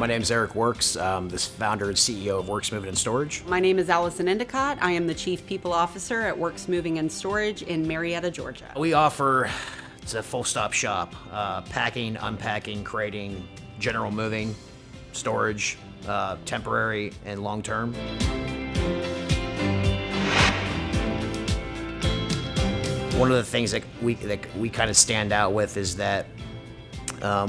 My name is Eric Wirks. I'm the founder and CEO of Wirks Moving Storage. My name is Allison Endicott. I am the Chief People Officer at Wirks Moving Storage in Marietta, Georgia. We offer, it's a full-stop shop, packing, unpacking, crating, general moving, storage, temporary and long-term. One of the things that we kind of stand out with is that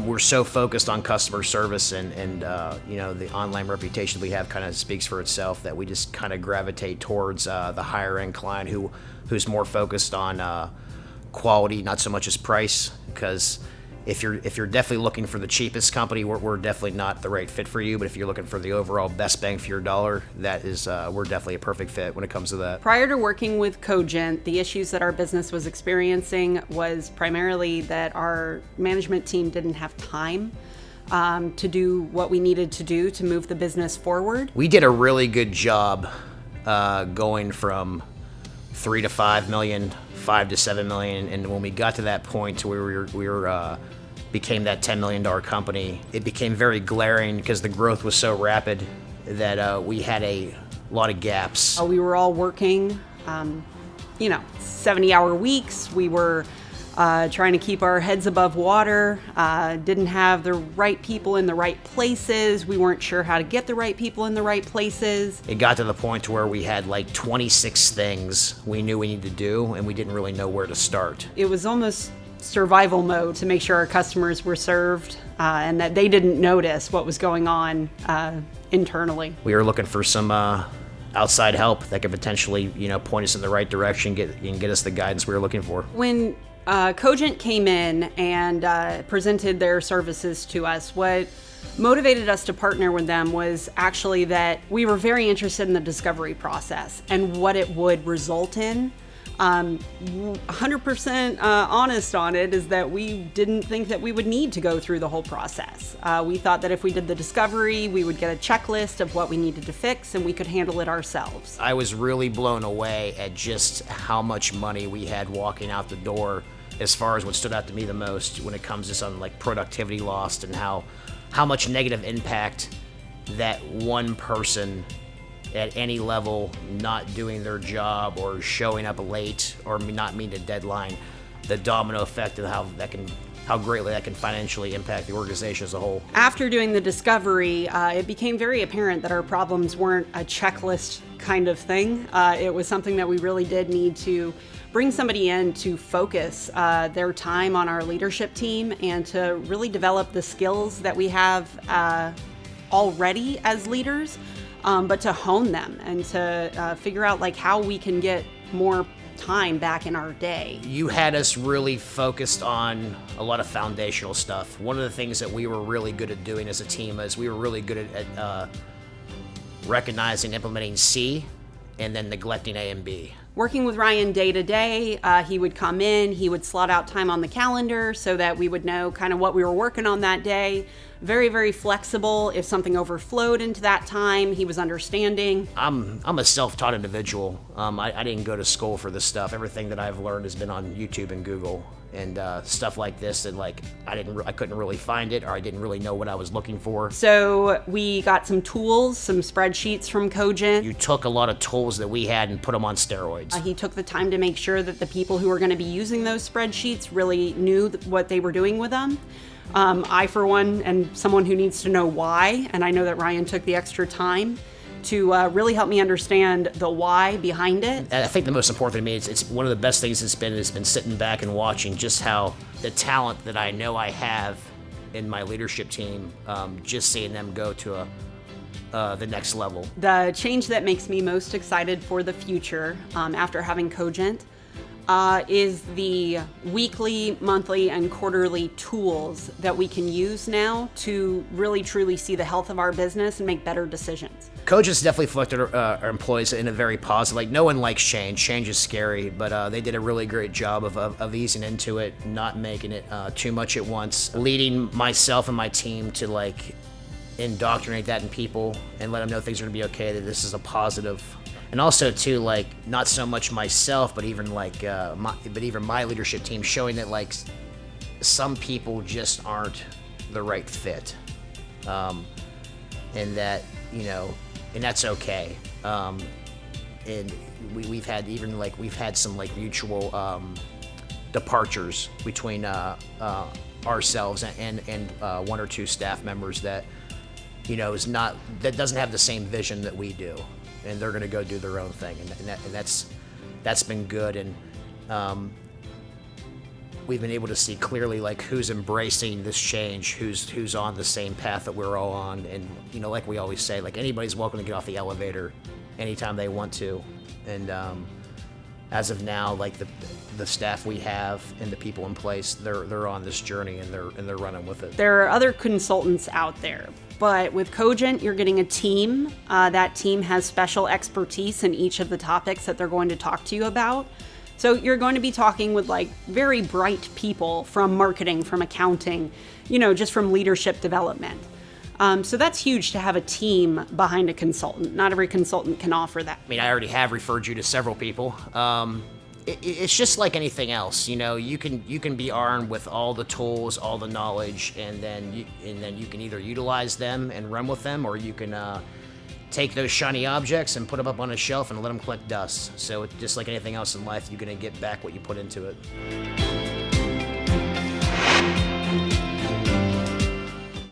we're so focused on customer service and the online reputation we have kind of speaks for itself, that we just kind of gravitate towards the higher end client who's more focused on quality, not so much as price. Because if you're definitely looking for the cheapest company, we're definitely not the right fit for you. But if you're looking for the overall best bang for your dollar, that is we're definitely a perfect fit when it comes to that. Prior to working with Cogent, the issues that our business was experiencing was primarily that our management team didn't have time to do what we needed to do to move the business forward. We did a really good job going from 3 to 5 million, 5 to 7 million, and when we got to that point to where we were became that $10 million company, it became very glaring because the growth was so rapid that we had a lot of gaps. We were all working, 70-hour weeks. We were trying to keep our heads above water, didn't have the right people in the right places. We weren't sure how to get the right people in the right places. It got to the point to where we had like 26 things we knew we needed to do, and we didn't really know where to start. It was almost survival mode to make sure our customers were served and that they didn't notice what was going on internally. We were looking for some outside help that could potentially, point us in the right direction, get us the guidance we were looking for. When Cogent came in and presented their services to us, what motivated us to partner with them was actually that we were very interested in the discovery process and what it would result in. 100% honest on it is that we didn't think that we would need to go through the whole process. We thought that if we did the discovery, we would get a checklist of what we needed to fix and we could handle it ourselves. I was really blown away at just how much money we had walking out the door, as far as what stood out to me the most when it comes to something like productivity lost and how much negative impact that one person at any level not doing their job or showing up late or not meeting a deadline, the domino effect of how greatly that can financially impact the organization as a whole. After doing the discovery, it became very apparent that our problems weren't a checklist kind of thing. It was something that we really did need to bring somebody in to focus their time on our leadership team and to really develop the skills that we have already as leaders, but to hone them and to figure out how we can get more time back in our day. You had us really focused on a lot of foundational stuff. One of the things that we were really good at doing as a team is we were really good at recognizing and implementing C and then neglecting A and B. Working with Ryan day to day, he would come in, he would slot out time on the calendar so that we would know kind of what we were working on that day. Very, very flexible. If something overflowed into that time, he was understanding. I'm a self-taught individual. I didn't go to school for this stuff. Everything that I've learned has been on YouTube and Google and stuff like this. And I couldn't really find it, or I didn't really know what I was looking for. So we got some tools, some spreadsheets from Cogent. You took a lot of tools that we had and put them on steroids. He took the time to make sure that the people who were going to be using those spreadsheets really knew what they were doing with them. I, for one, am someone who needs to know why, and I know that Ryan took the extra time to really help me understand the why behind it. I think the most important to me is it's one of the best things it's been sitting back and watching just how the talent that I know I have in my leadership team, just seeing them go to the next level. The change that makes me most excited for the future after having Cogent is the weekly, monthly, and quarterly tools that we can use now to really truly see the health of our business and make better decisions. Cogent's definitely reflected our employees in a very positive, no one likes change. Change is scary, but they did a really great job of easing into it, not making it too much at once, leading myself and my team to indoctrinate that in people and let them know things are gonna be okay, that this is a positive. And also too, not so much myself, but even my leadership team, showing that some people just aren't the right fit. and that, you know, and that's okay. And we've had some like mutual departures between ourselves and one or two staff members that, you know, that doesn't have the same vision that we do, and they're going to go do their own thing, and that's been good. And we've been able to see clearly like who's embracing this change, who's on the same path that we're all on. And, you know, like we always say, like anybody's welcome to get off the elevator anytime they want to. And as of now, like the staff we have and the people in place, they're on this journey, and they're running with it. There are other consultants out there, but with Cogent, you're getting a team. That team has special expertise in each of the topics that they're going to talk to you about. So you're going to be talking with like very bright people from marketing, from accounting, you know, just from leadership development. So that's huge to have a team behind a consultant. Not every consultant can offer that. I mean, I already have referred you to several people. It's just like anything else, you know. You can be armed with all the tools, all the knowledge, and then you can either utilize them and run with them, or you can take those shiny objects and put them up on a shelf and let them collect dust. So it's just like anything else in life, you're gonna get back what you put into it.